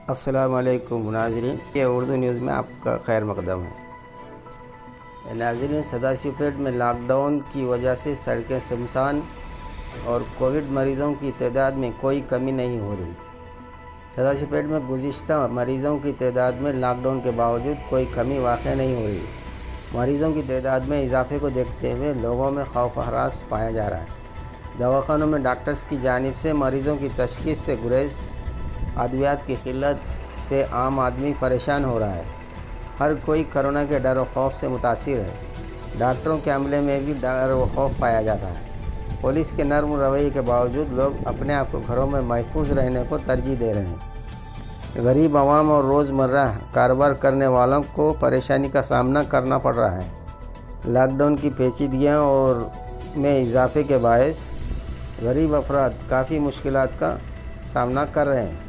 السلام علیکم ناظرین، یہ اردو نیوز میں آپ کا خیر مقدم ہے۔ ناظرین، سداشیو پیٹ میں لاک ڈاؤن کی وجہ سے سڑکیں سنسان اور کووڈ مریضوں کی تعداد میں کوئی کمی نہیں ہو رہی۔ سداشیو پیٹ میں گزشتہ مریضوں کی تعداد میں لاک ڈاؤن کے باوجود کوئی کمی واقع نہیں ہو رہی۔ مریضوں کی تعداد میں اضافے کو دیکھتے ہوئے لوگوں میں خوف و ہراس پایا جا رہا ہے۔ دواخانوں میں ڈاکٹرز کی جانب سے مریضوں کی تشخیص سے گریز، ادویات کی قلت سے عام آدمی پریشان ہو رہا ہے۔ ہر کوئی کرونا کے ڈر و خوف سے متاثر ہے۔ ڈاکٹروں کے عملے میں بھی ڈر و خوف پایا جاتا ہے۔ پولیس کے نرم رویے کے باوجود لوگ اپنے آپ کو گھروں میں محفوظ رہنے کو ترجیح دے رہے ہیں۔ غریب عوام اور روزمرہ کاروبار کرنے والوں کو پریشانی کا سامنا کرنا پڑ رہا ہے۔ لاک ڈاؤن کی پیچیدگیاں اور میں اضافے کے باعث غریب افراد کافی مشکلات کا سامنا کر رہے ہیں۔